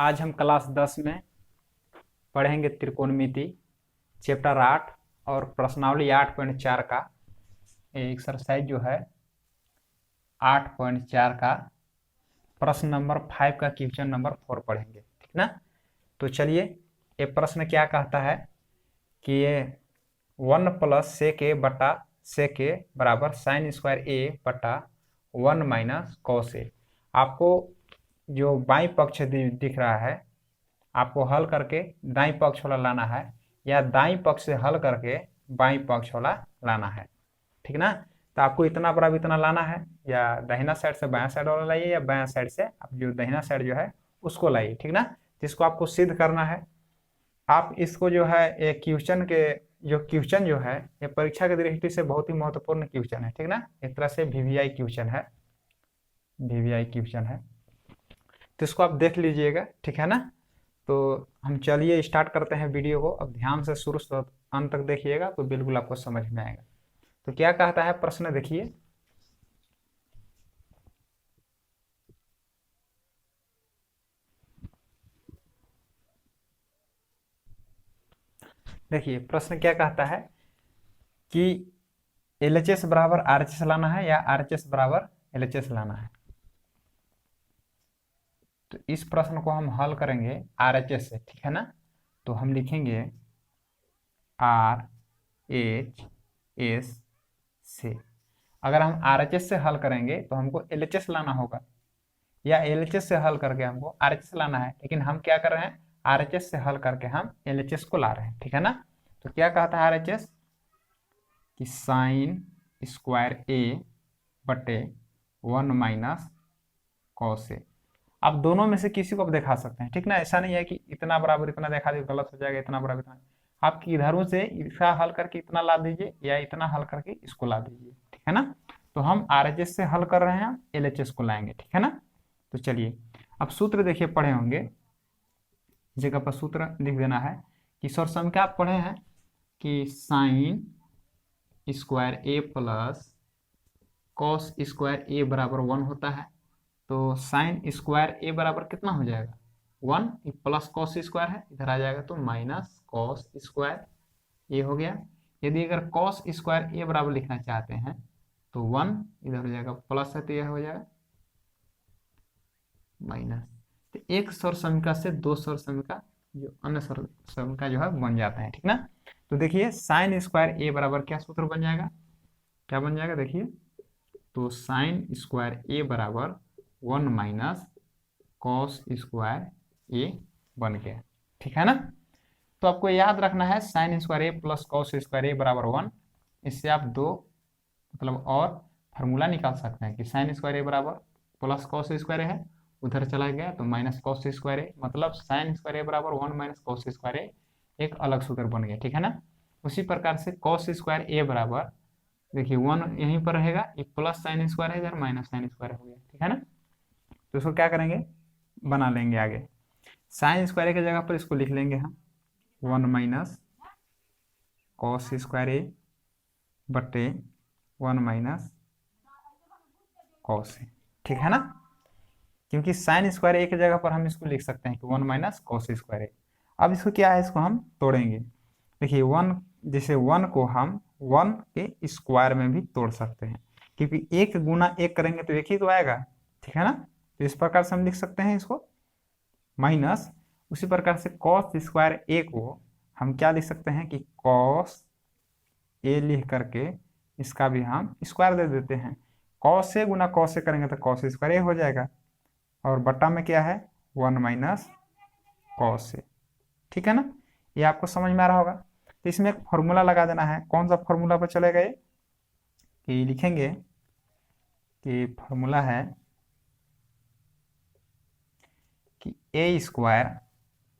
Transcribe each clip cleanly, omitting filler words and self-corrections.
आज हम क्लास 10 में पढ़ेंगे त्रिकोणमिति चैप्टर 8 और प्रश्नावली 8.4 का एक्सरसाइज जो है 8.4 का प्रश्न नंबर 5 का क्वेश्चन नंबर 4 पढ़ेंगे, ठीक ना। तो चलिए, ये प्रश्न क्या कहता है कि ये 1 प्लस सेक ए बटा सेक ए बराबर साइन स्क्वायर ए बटा 1 माइनस कॉस ए। आपको जो बाई पक्ष दिख रहा है, आपको हल करके दाई पक्ष वाला लाना है या दाई पक्ष से हल करके बाई पक्ष वाला लाना है, ठीक ना। तो आपको इतना बराबर इतना लाना है, या दाहिना साइड से बायां साइड वाला लाइए या बायां साइड से आप जो दाहिना साइड जो है उसको लाइए, ठीक ना। जिसको आपको सिद्ध करना है, आप इसको जो है एक क्वेश्चन के क्वेश्चन जो है ये परीक्षा की दृष्टि से बहुत ही महत्वपूर्ण क्वेश्चन है, ठीक ना। एक तरह से वीवीआई क्वेश्चन है, वीवीआई क्वेश्चन है, तो इसको आप देख लीजिएगा, ठीक है ना। तो हम चलिए स्टार्ट करते हैं वीडियो को। अब ध्यान से शुरू से अंत तक देखिएगा तो बिल्कुल आपको समझ में आएगा। तो क्या कहता है प्रश्न, देखिए। देखिए प्रश्न क्या कहता है कि एलएचएस बराबर आरएचएस लाना है या आरएचएस बराबर एलएचएस लाना है। तो इस प्रश्न को हम हल करेंगे आरएचएस से, ठीक है ना। तो हम लिखेंगे आर एच एस से। अगर हम आरएचएस से हल करेंगे तो हमको एलएचएस लाना होगा, या एलएचएस से हल करके हमको आरएचएस लाना है, लेकिन हम क्या कर रहे हैं, आरएचएस से हल करके हम एलएचएस को ला रहे हैं, ठीक है ना। तो क्या कहता है आरएचएस कि साइन स्क्वायर ए बटे 1 माइनस कॉस ए। आप दोनों में से किसी को आप दिखा सकते हैं, ठीक ना। ऐसा नहीं है कि इतना बराबर इतना देखा दीजिए गलत हो जाएगा, इतना बराबर इतना। आप किधरों से इसका हल करके इतना ला दीजिए या इतना हल करके इसको ला दीजिए, ठीक है ना। तो हम आरएचएस से हल कर रहे हैं, एलएचएस को लाएंगे, ठीक है ना। तो चलिए अब सूत्र देखिए, पढ़े होंगे, जगह पर सूत्र लिख देना है कि सर्वसम आप पढ़े हैं कि साइन स्क्वायर ए प्लस कॉस स्क्वायर ए बराबर 1 होता है। तो साइन स्क्वायर ए बराबर कितना हो जाएगा 1, प्लस कॉस स्क्वायर है इधर आ जाएगा तो माइनस कॉस स्क्वायर ए हो गया। यदि अगर कॉस स्क्वायर ए बराबर लिखना चाहते हैं तो 1 इधर हो जाएगा, प्लस है तो यह हो जाएगा माइनस। तो एक सौर समीका से दो सौर समीका जो अन्य सौर समीका जो है बन जाता है, ठीक ना। तो देखिए साइन स्क्वायर ए बराबर क्या सूत्र बन जाएगा, क्या बन जाएगा देखिए। तो साइन स्क्वायर ए बराबर 1 माइनस कॉस स्क्वायर ए बन गया, ठीक है ना। तो आपको याद रखना है साइन स्क्वायर ए प्लस कॉस स्क्वायर ए बराबर 1। इससे आप दो मतलब और फार्मूला निकाल सकते हैं कि साइन स्क्वायर ए बराबर प्लस कॉस स्क्वायर है, उधर चला गया तो माइनस कॉस स्क्वायर ए, मतलब साइन स्क्वायर ए बराबर 1 माइनस कॉस स्क्वायर ए एक अलग सूत्र बन गया, ठीक है ना। उसी प्रकार से कॉस स्क्वायर ए बराबर देखिए 1 यहीं पर रहेगा, ये प्लस साइन स्क्वायर है इधर माइनस साइन स्क्वायर हो गया, ठीक है ना। तो इसको क्या करेंगे, बना लेंगे आगे। साइन स्क्वायर की जगह पर इसको लिख लेंगे हम 1 माइनस कॉस स्क्वायर ए बटे 1 माइनस कॉस ए, ठीक है ना। क्योंकि साइन स्क्वायर ए की जगह पर हम इसको लिख सकते हैं कि 1 माइनस कॉस स्क्वायर ए। अब इसको क्या है, इसको हम तोड़ेंगे। देखिए 1, जैसे 1 को हम 1 के स्क्वायर में भी तोड़ सकते हैं, क्योंकि 1 गुना 1 करेंगे तो 1 ही तो आएगा, ठीक है ना। तो इस प्रकार से हम लिख सकते हैं इसको माइनस। उसी प्रकार से कॉस स्क्वायर ए को हम क्या लिख सकते हैं कि कॉस ए लिख करके इसका भी हम स्क्वायर दे देते हैं। Cos A Guna cos A करेंगे तो कॉस स्क्वायर ए हो जाएगा, और बट्टा में क्या है 1 माइनस कॉस ए, ठीक है ना। ये आपको समझ में आ रहा होगा। तो इसमें एक फॉर्मूला लगा देना है। कौन सा फॉर्मूला पर चलेगा ये, कि लिखेंगे कि फॉर्मूला है कि ए स्क्वायर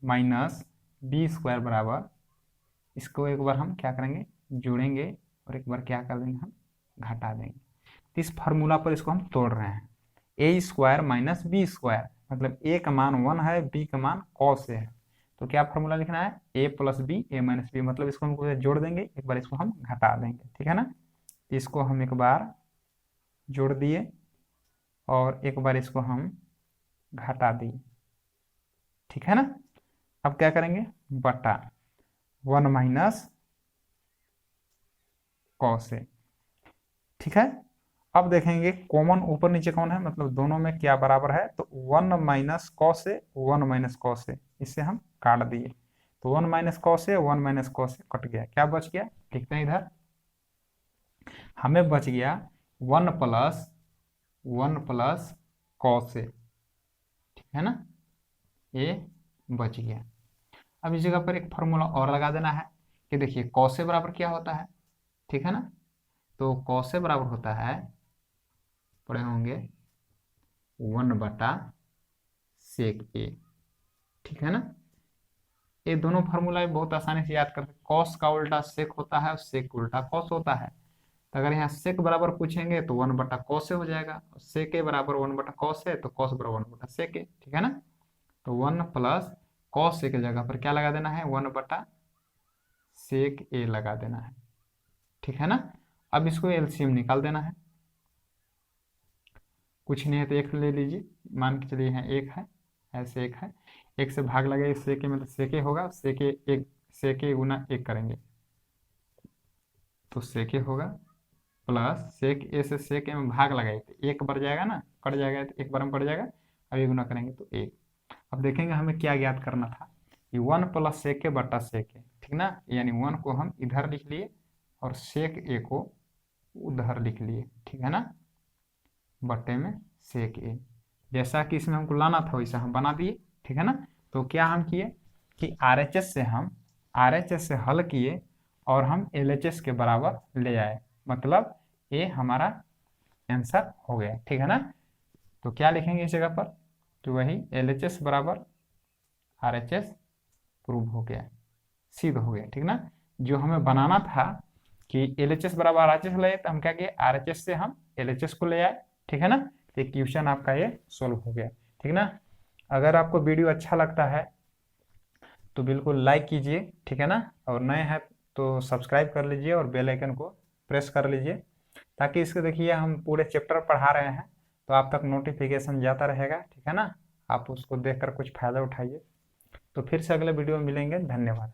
माइनस बी स्क्वायर बराबर, इसको एक बार हम क्या करेंगे जोड़ेंगे और एक बार क्या कर देंगे हम घटा देंगे। तो इस फार्मूला पर इसको हम तोड़ रहे हैं। ए स्क्वायर माइनस बी स्क्वायर, मतलब ए का मान 1 है, बी का मान कॉस ए है। तो क्या फार्मूला लिखना है, ए प्लस बी ए माइनस बी, मतलब इसको हम जोड़ देंगे, एक बार इसको हम घटा देंगे, ठीक है ना। इसको हम एक बार जोड़ दिए और एक बार इसको हम घटा दिए, ठीक है ना। अब क्या करेंगे, बटा 1 माइनस कॉस ए। ठीक है। अब देखेंगे कॉमन ऊपर नीचे कौन है, मतलब दोनों में क्या बराबर है, तो 1 minus cos A, 1 minus cos A, इसे हम काट दिए, तो 1 minus cos A, 1 minus cos A cut गया, क्या बच गया, लिखते हैं इधर, हमें बच गया 1 प्लस कॉस ए। ठीक है ना, ये बच गया। अब इस जगह पर एक फॉर्मूला और लगा देना है कि देखिए कॉस ए बराबर क्या होता है, ठीक है ना, तो कॉस ए बराबर होता है, पढ़े होंगे 1/sec ए। ठीक है ना, ये दोनों फार्मूला बहुत आसानी से याद करते हैं। कॉस का उल्टा सेक होता है और सेक उल्टा कॉस होता है, तो अगर यहाँ सेक बराबर पूछेंगे तो 1/cos ए हो जाएगा, सेक ए बराबर 1/cos है तो कॉस बराबर 1/sec ए। ठीक है ना, तो 1 प्लस cos ए की जगह पर क्या लगा देना है, 1/sec ए लगा देना है। ठीक है ना, अब इसको एलसीएम निकाल देना है, कुछ नहीं है तो एक ले लीजिए, मान के चलिए यहाँ एक है, ऐसे एक है, एक से भाग लगे सेके मतलब सेके होगा, सेके एक, सेके गुना एक करेंगे तो सेके होगा, प्लस सेक ए से सेक ए में भाग लगाए तो एक बढ़ जाएगा ना, कट जाएगा तो एक बार में कट जाएगा, अब ये गुना करेंगे तो एक। अब देखेंगे हमें क्या ज्ञात करना था, कि 1 प्लस सेक ए, ठीक ना, यानी 1 को हम इधर लिख लिए और सेक ए को उधर लिख लिए, ठीक है ना, बट्टे में सेक ए, जैसा कि इसमें हमको लाना था वैसा हम बना दिए। ठीक है ना, तो क्या हम किए कि आरएचएस से हल किए और हम एलएचएस के बराबर ले आए, मतलब ये हमारा आंसर हो गया। ठीक है ना, तो क्या लिखेंगे इस जगह पर, तो वही एलएचएस बराबर आरएचएस प्रूव हो गया, सिद्ध हो गया। ठीक ना, जो हमें बनाना था कि एलएचएस बराबर आरएचएस ले, तो हम क्या किए, आरएचएस से हम एलएचएस को ले आए। ठीक है ना, तो क्वेश्चन आपका ये सोल्व हो गया। ठीक ना, अगर आपको वीडियो अच्छा लगता है तो बिल्कुल लाइक कीजिए, ठीक है ना, और नए हैं तो सब्सक्राइब कर लीजिए और बेल आइकन को प्रेस कर लीजिए, ताकि इसको देखिए हम पूरे चैप्टर पढ़ा रहे हैं तो आप तक नोटिफिकेशन जाता रहेगा। ठीक है ना, आप उसको देखकर कुछ फ़ायदा उठाइए। तो फिर से अगले वीडियो में मिलेंगे, धन्यवाद।